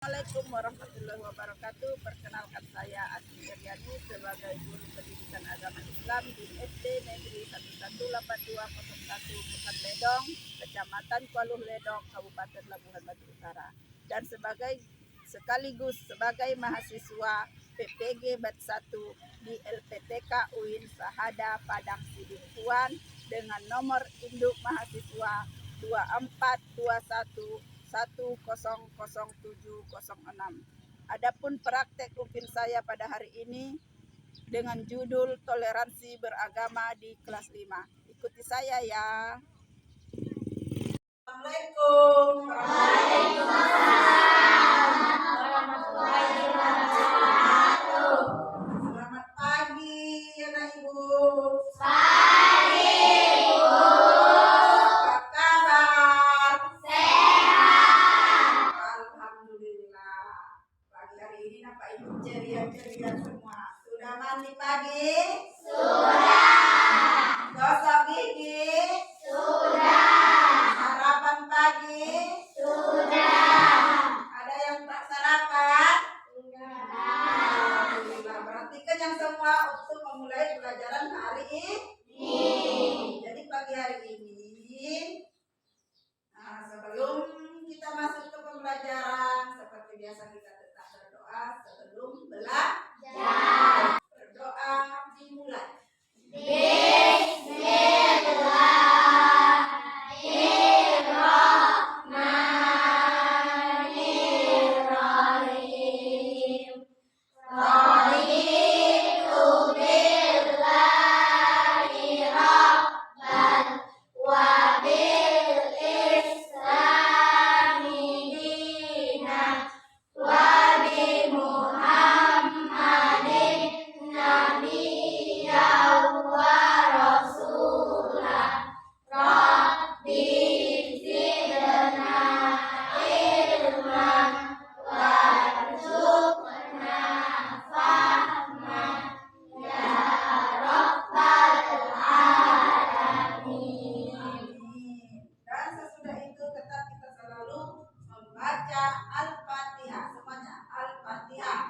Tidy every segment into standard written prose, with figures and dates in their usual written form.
Assalamualaikum warahmatullahi wabarakatuh. Perkenalkan saya Asmi Eryani sebagai guru pendidikan agama Islam di SD Negeri 1182001 Pekan Ledong, Kecamatan Kualuh Ledong, Kabupaten Labuhan Batu Utara, dan sekaligus sebagai mahasiswa PPG Bat 1 di LPTK UIN Sahada Padang Sidimpuan dengan nomor induk mahasiswa 2421100706. Adapun praktek UPIN saya pada hari ini dengan judul toleransi beragama di kelas 5. Ikuti saya ya. Assalamualaikum. Warahmatullahi wabarakatuh. Selamat pagi anak ibu. Pagi, Bu. Apa kabar? Sehat. Alhamdulillah. Pagi hari ini nampak ibu ceria-ceria semua. Sudah mandi pagi? Sudah. Gosok gigi? Sudah. Sarapan pagi? Sudah. Ada yang tak sarapan? Sudah. Alhamdulillah. Perhatikan yang semua untuk memulai pelajaran hari ini. Jadi pagi hari ini, sebelum kita masuk ke pembelajaran, seperti biasa kita tetap berdoa sebelum belajar. Berdoa dimulai. Bismillahirrahmanirrahim. Raditu billahi rabban wa bil islami dinan wa bi Muhammadin nabiyyan wa rasulah. Rabbi zidna ilman warzuqna fahman ya rabbal alamin. Amin. Dan sesudah itu tetap kita selalu membaca Al-Fatihah. Semuanya Al-Fatihah.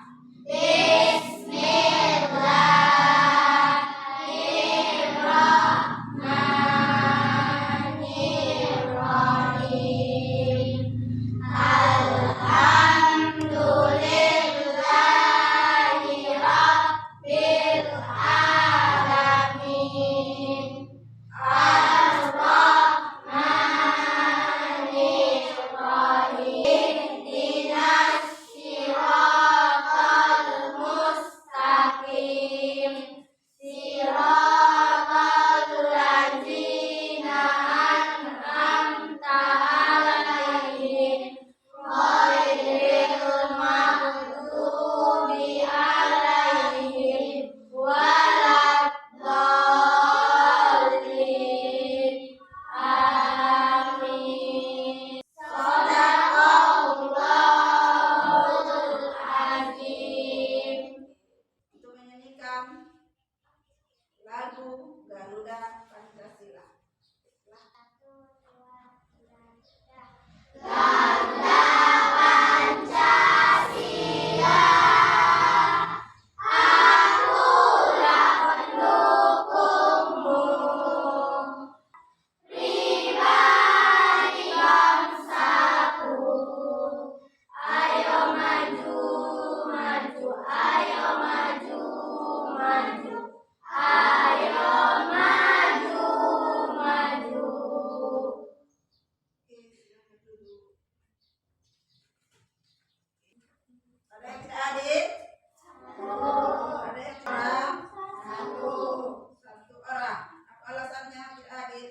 Bismillahirrahmanirrahim. Alhamdulillahi rabbil alamin. Ar-Rahmanirrahim. Ihdinas siratal mustaqim. Siratal ladzina an'amta alaihim ghairil maghdubi alaihim waladdallin. Amin. Shadaqallahul azim. Untuk menyanyikan lagu Garuda Pancasila. Garuda Pancasila, akulah pendukungmu. Pribadi bangsaku, ayo maju, maju, ayo maju, maju, ayo maju, maju. Oke, silakan duduk. Ada yang tidak hadir? Ada yang kurang? Satu orang. Apa alasannya tidak hadir?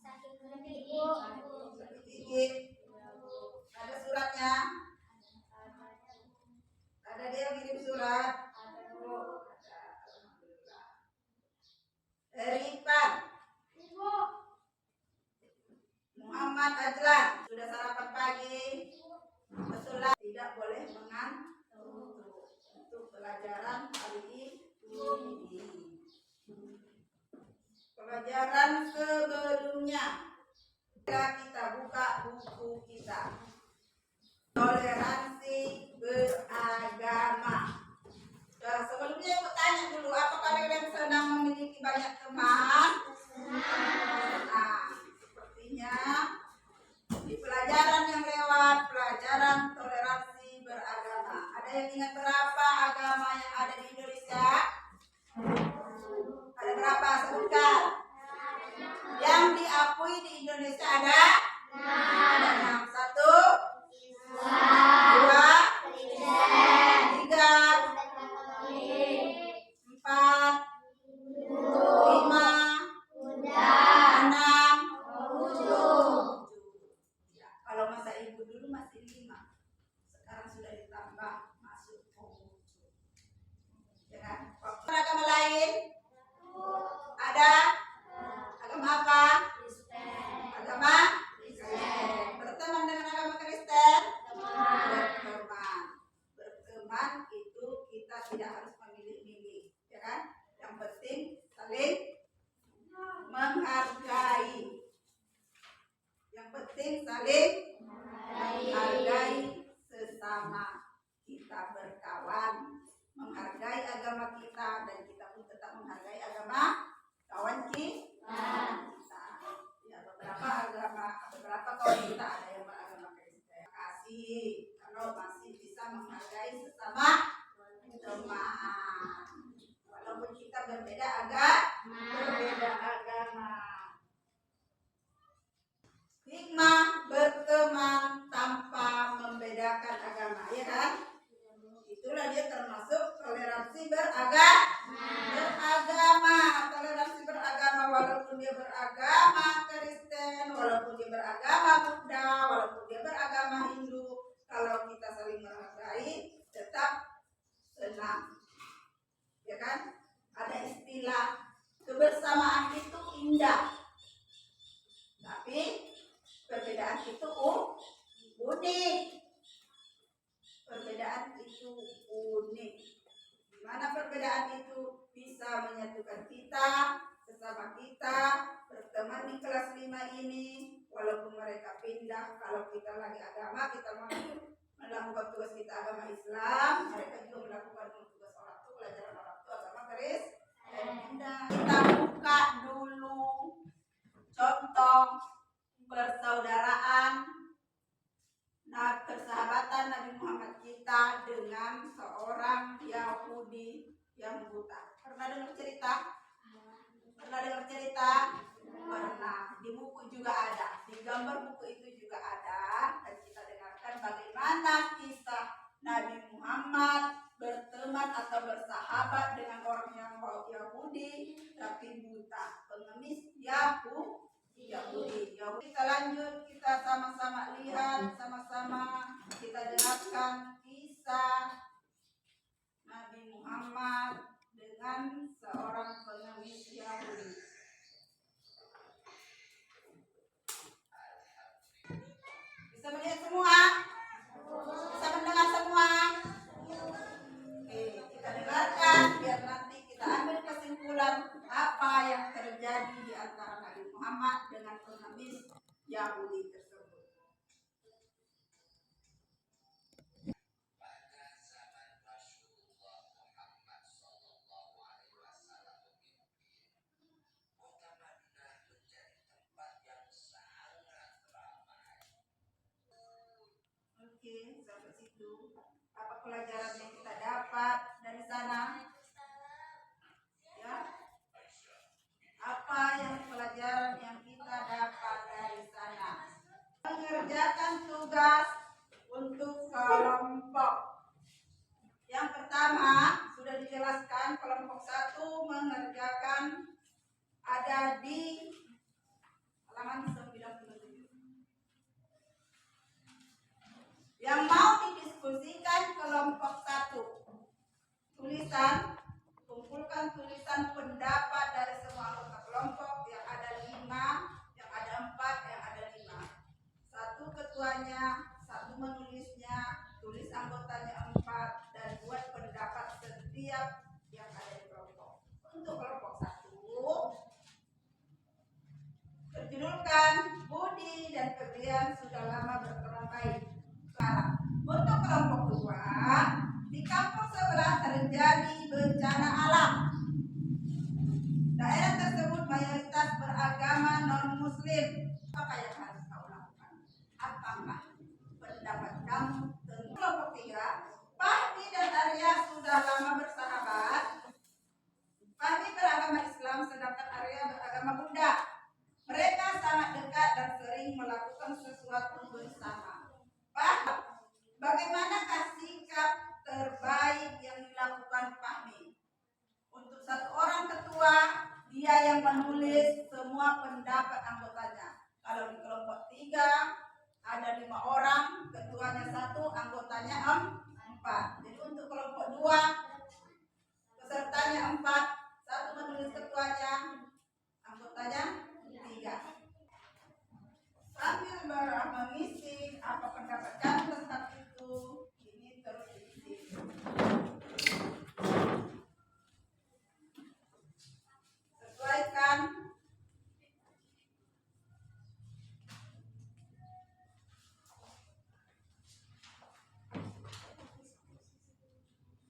Sakit gigi. Ada suratnya? Ada dia yang kirim surat? Ada. Alhamdulillah. Eripan. Muhammad Ajlan. Sudah sarapan pagi? Betul, tidak boleh mengantuk untuk pelajaran hari ini. Pelajaran sebelumnya kita buka buku kita. Toleransi yang ingat berapa agama yang ada di Indonesia? Ada berapa? Sebutkan. Yang diakui di Indonesia ada? Ada 6. 1, 2, 3, 4, 5, 6, 7. Ya, kalau masa ibu dulu masih 5. Sekarang sudah ditambah masuk 7. Ya kan? Agama lain? Ada? Agama apa? Agama Kristen. Berteman dengan agama Kristen? Berteman. Berteman itu kita tidak harus memilih-milih, ya kan? Yang penting saling menghargai. Yang penting saling menghargai sesama kita berkawan, menghargai agama kita, dan kita pun tetap menghargai agama kawan kita. Ya, beberapa kawan kita ada yang beragama Kristen. Kasih kalau masih bisa menghargai sesama teman, walaupun kita berbeda agama. Hikmah berteman tanpa membedakan agama, ya kan? Itulah dia termasuk toleransi beragama. Toleransi beragama, walaupun dia beragama Kristen, walaupun dia beragama Buddha, walaupun dia beragama Hindu, kalau kita saling menghargai tetap senang, ya kan? Ada istilah kebersamaan itu indah, tapi perbedaan itu unik. Perbedaan itu unik. Di mana perbedaan itu bisa menyatukan kita, sesama kita, berteman di kelas 5 ini, walaupun mereka pindah. Kalau kita lagi agama, kita melakukan tugas kita agama Islam, mereka juga melakukan tugas orang tua, pelajaran orang tua agama Kristen. Kita buka dulu contoh persaudaraan, persahabatan Nabi Muhammad kita dengan seorang Yahudi yang buta. Pernah dengar cerita? Pernah. Di buku juga ada, di gambar buku itu juga ada, dan kita dengarkan bagaimana kisah Nabi Muhammad berteman atau bersahabat dengan orang yang Yahudi tapi buta, pengemis Yahudi. Kita lanjut, kita sama-sama lihat, sama-sama kita dengarkan kisah Nabi Muhammad dengan seorang pengemis Yahudi. Bisa melihat semua? Bisa mendengar semua? Oke, kita dengarkan biar nanti kita ambil kesimpulan apa yang terjadi di antara Nabi Muhammad dengan pengemis Yahudi tersebut. Oke, sampai situ. Apa pelajaran yang kita dapat dari sana? Ya. Apa yang pelajaran yang kita dapat dari sana? Mengerjakan tugas untuk kelompok. Yang pertama sudah dijelaskan, kelompok 1 mengerjakan, ada di halaman 97. Yang mau didiskusikan kelompok 1, tulisan, kumpulkan tulisan pendapat dari semua anggota kelompok, yang ada 5, yang ada 4, yang ada 5. 1 ketuanya, 1 menulisnya, tulis anggotanya 4, dan buat pendapat setiap yang ada di kelompok. Untuk kelompok 1, berjudulkan Budi dan Febrian sudah lama berteman baik. Untuk kelompok 2, di kampung sebelah terjadi bencana alam. Daerah tersebut mayoritas beragama non-muslim. Apa yang harus kau lakukan? Apakah pendapat kamu? Kelompok 3, Fahmi semua pendapat anggotanya. Kalau di kelompok 3 ada 5 orang, ketuanya 1, anggotanya 4. Jadi untuk kelompok 2 pesertanya 4, 1 menulis ketuanya, anggotanya 3. Sambil mengisi apa pendapat kamu tentang itu, ini terus diisi. Sesuaikan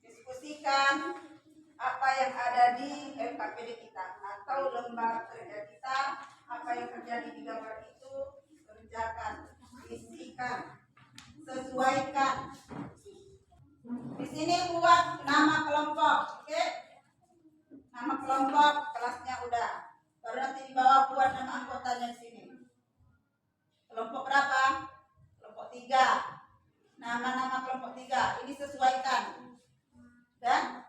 diskusikan apa yang ada di LKPD kita atau lembar kerja kita, apa yang terjadi di gambar itu kerjakan, isikan, sesuaikan. Di sini buat nama kelompok, oke? Nama kelompok, kelasnya udah. Baru nanti di bawah buat nama anggotanya di sini. Kelompok berapa? Kelompok 3. Nama-nama kelompok 3 ini sesuaikan. Dan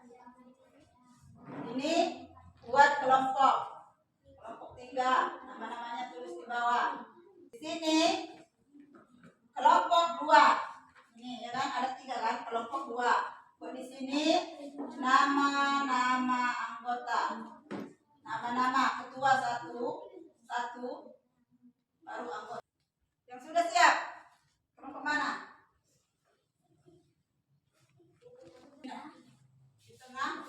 ini buat kelompok 3, nama-namanya tulis di bawah. Di sini kelompok 2. Ini ya kan ada 3 kan, kelompok 2. Buat di sini nama-nama anggota. Nama-nama ketua 1, baru anggota. Yang sudah siap? Kelompok mana? Di tengah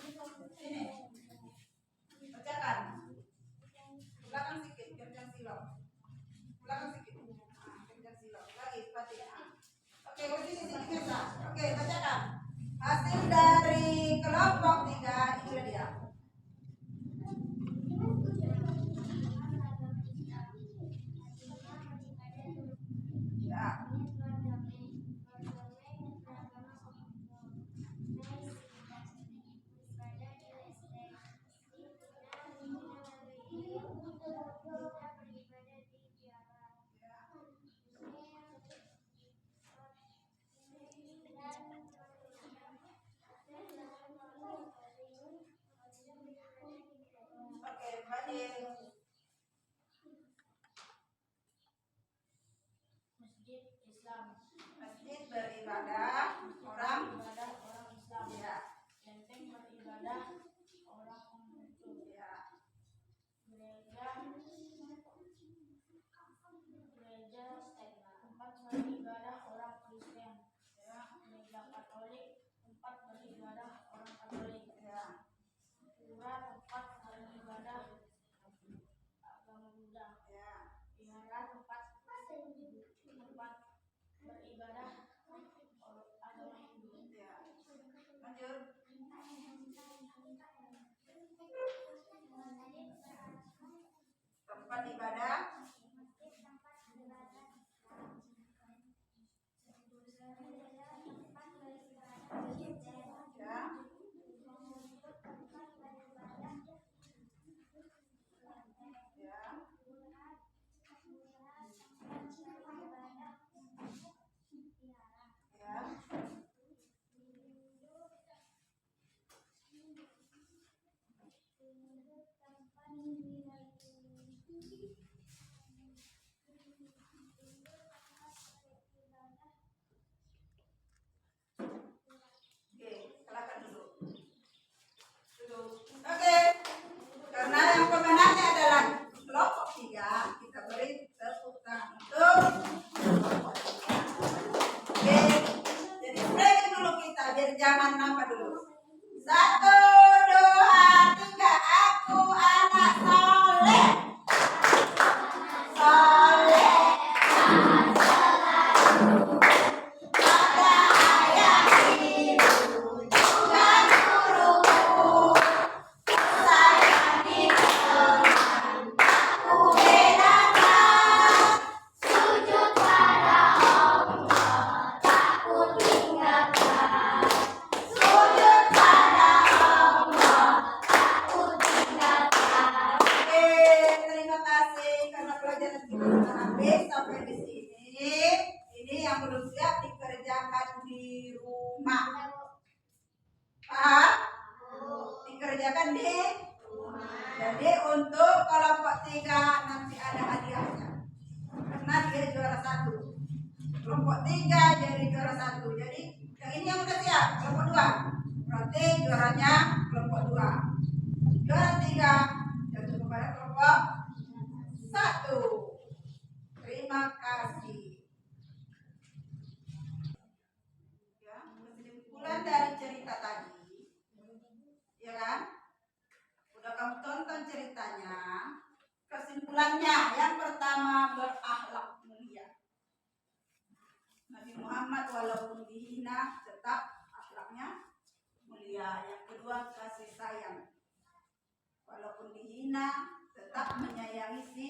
sini. Bacakan. Belakang sedikit, kencang silau. Belakang sedikit. Kencang silau. Lagi, pati. Oke, posisi sini biasa. Oke, bacakan. Hasil dari kelompok 3 itu dia. Ya. Oke, Fadil. Masjid Islam. Masjid beribadah orang Islam. Ya. Benteng beribadah orang Konghucu. Ya. Gereja tempat beribadah orang Kristen. Ya. Gereja Katolik tempat beribadah orang Katolik. Ya. Pura tempat beribadah agama Buddha. Ya. Vihara tempat beribadah agama Hindu. Ya. Lanjut. Tempat ibadah. Ya. Ya. Ya. Oke, silakan duduk. Oke. Karena yang pemenangnya adalah kelompok 3, kita beri tepuk tangan untuk kelompok 3. Oke. Jadi breaking dulu kita biar jangan nampak dulu. 1, 2, 3. Aku anak soleh. Soleh. Pada ayah ibu dan guruku. Sayangi Tuhan. Aku bedakan. Sujud pada Allah, tak ku tinggalkan. Sujud pada 3 jadi juara 1. Jadi yang ini yang udah siap kelompok 2. Berarti juaranya kelompok 2. Juara 3 jatuh kepada kelompok 1. Terima kasih. Ya, kesimpulan dari cerita tadi, ya kan? Udah kamu tonton ceritanya. Kesimpulannya yang pertama, berakhlak mulia. Nabi Muhammad walaupun dihina tetap akhlaknya mulia. Yang kedua, kasih sayang. Walaupun dihina tetap menyayangi si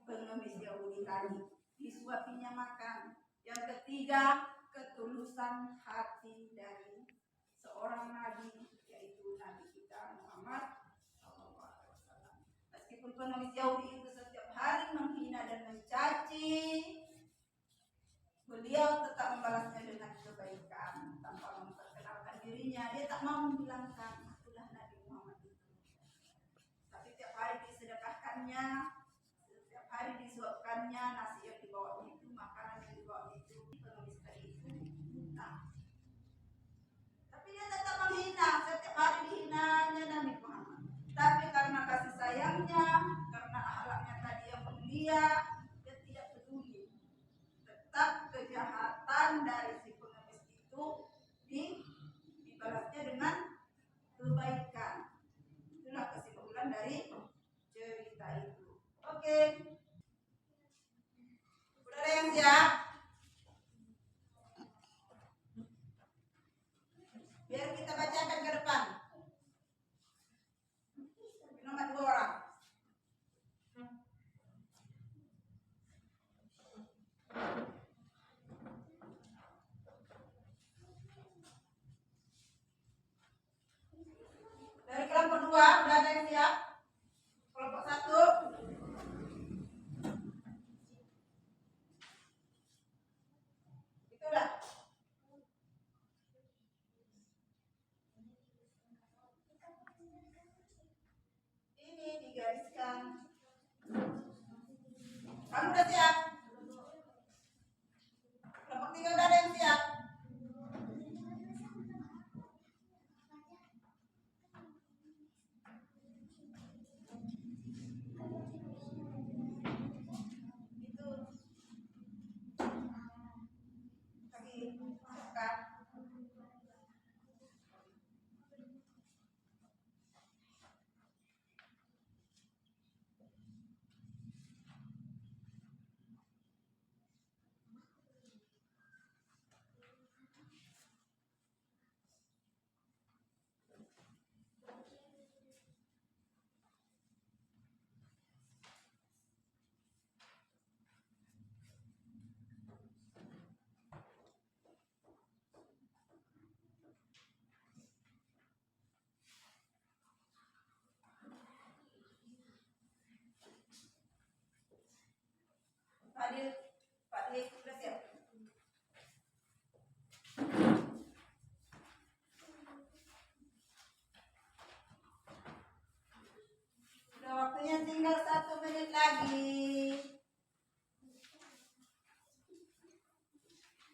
pengemis Yahudi tadi. Disuapinya makan. Yang ketiga, ketulusan hati dari seorang nabi, yaitu Nabi kita Muhammad SAW. Meskipun pengemis Yahudi itu setiap hari menghina dan mencaci, beliau tetap membalasnya dengan kebaikan tanpa memperkenalkan dirinya. Dia tak mau membilangkan akulah Nabi Muhammad itu. Tapi setiap hari disedekahkannya, setiap hari disuapkannya nasi yang dibawa itu, makanan yang dibawa itu, pengemis tadi itu. Nah, tapi dia tetap menghina, setiap hari dihinanya Nabi Muhammad. Tapi karena kasih sayangnya, karena akhlaknya tadi yang mulia, dia tidak peduli. Tetap kejahatan dari si pengemis itu dibalasnya dengan kebaikan. Itulah kesimpulan dari cerita itu. Oke. Udah ada yang siap? Biar kita bacakan ke depan. Nomor 2 orang. Dari kelompok 2 udah ada yang siap? Kelompok 1. Itulah. Ini digariskan. Kamu udah siap? Kelompok 3 udah ada yang siap? Pak Dik, udah siap? Udah waktunya tinggal 1 menit lagi.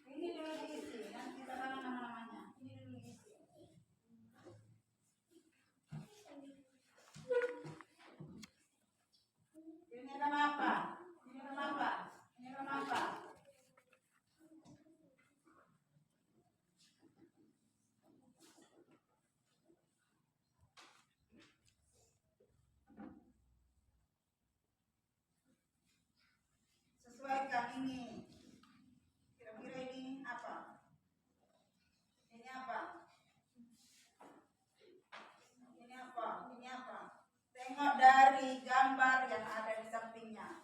Ini dulu diisi, nanti kita tahu nama-namanya. Ini dulu diisi. Ini nama apa? Ini nama apa? Ini nama apa? Sesuaikan ini. Kira-kira ini apa? Ini apa? Ini apa? Ini apa? Tengok dari gambar yang ada di sampingnya.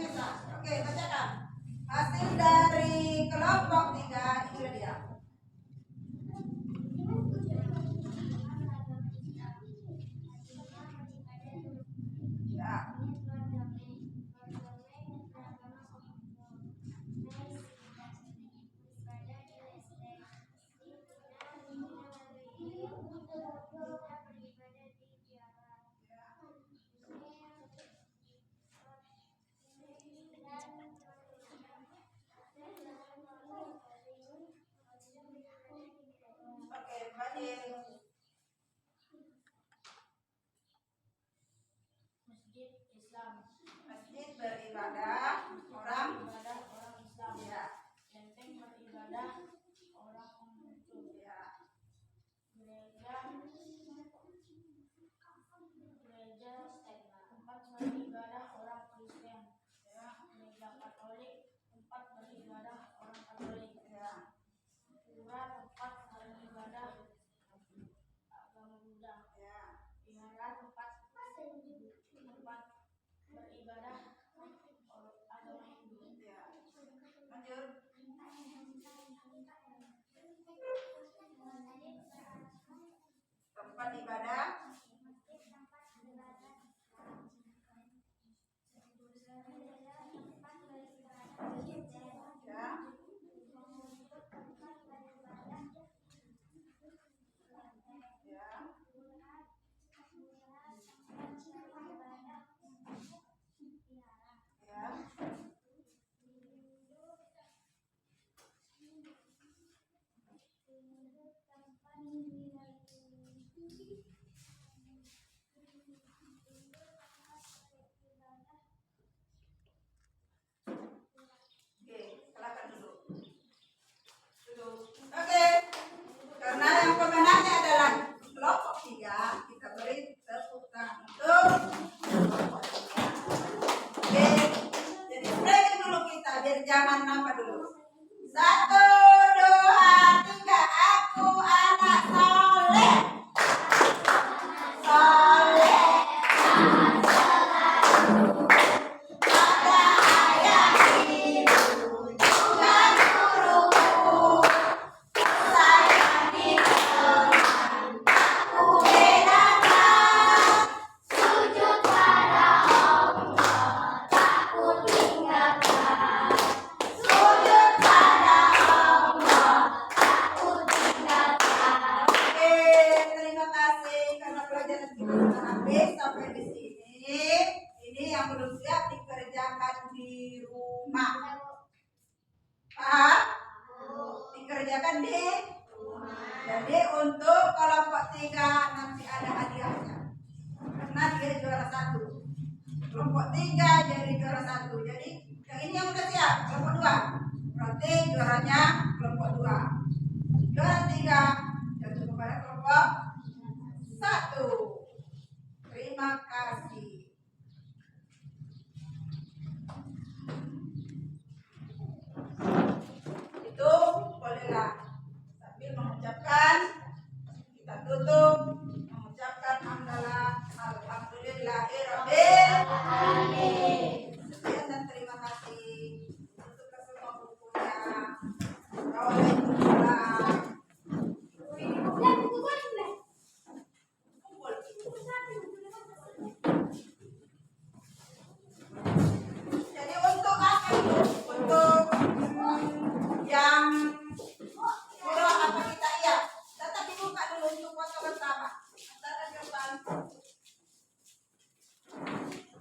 Oke, bacakan. Hasil dari kelompok 3 inilah dia. Ya. Oke, banding. Masjid Islam. Masjid beribadah orang Islam. ya. Benteng beribadah orang Konghucu. Ya. Gereja tempat beribadah orang Kristen. Ya. Gereja Katolik tempat beribadah orang Katolik. Ya. Pura tempat beribadah agama Buddha. Ya. Vihara tempat beribadah agama Hindu. Ya. Lanjut. Tempat ibadah ya. Ya. Ya. Oke, silakan duduk. Duduk. Oke. Karena yang pemenangnya adalah kelompok 3, kita beri tepuk tangan untuk kelompok 3. Oke. Jadi break dulu kita biar jangan nampak dulu. 1, 2, 3. Aku anak soleh. Soleh. Pada ayah ibu juga guruku. Sayangi Tuhan, aku bedakan. Sujud pada Allah, tak ku tinggalkan. Sujud pada Allah, tak ku tinggalkan. Oke, terima kasih karena pelajaran kita sudah habis sampai di sini. Ini yang belum siap dikerjakan di rumah. Paham? Dikerjakan di rumah. Jadi untuk kelompok 3 nanti ada hadiahnya. Karena dia juara 1. Kelompok 3 jadi juara 1. Jadi yang ini yang udah siap, kelompok 2. Berarti juaranya kelompok 2. Juara 3 jatuh kepada kelompok 1. Terima kasih. Itu bolehlah sambil mengucapkan, kita tutup mengucapkan hamdalah alhamdulillahirabbil alamin. Sekian dan terima kasih untuk kesemua bukunya. Waalaikumsalam. Jadi untuk apa itu? Untuk yang surah apa kita iya. Tetapi buka dulu untuk foto bersama. Antara depan.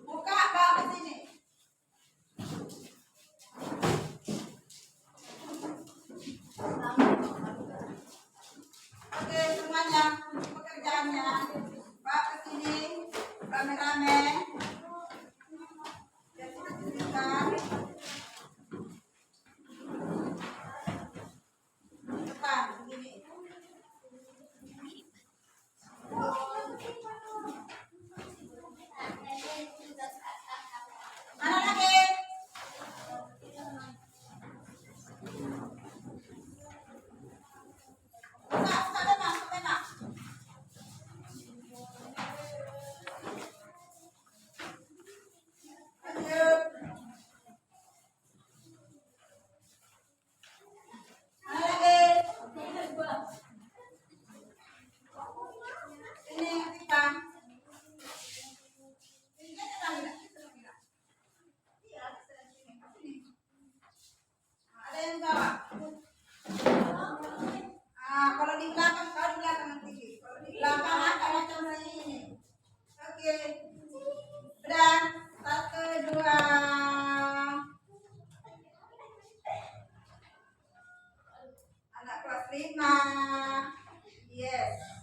Buka bawa ke sini. Oke semuanya pekerjaannya. Pak ke sini rame-rame. Jadi kita tunjukkan. Depan begini. Mana lagi? Buka memang. Prima. Yes.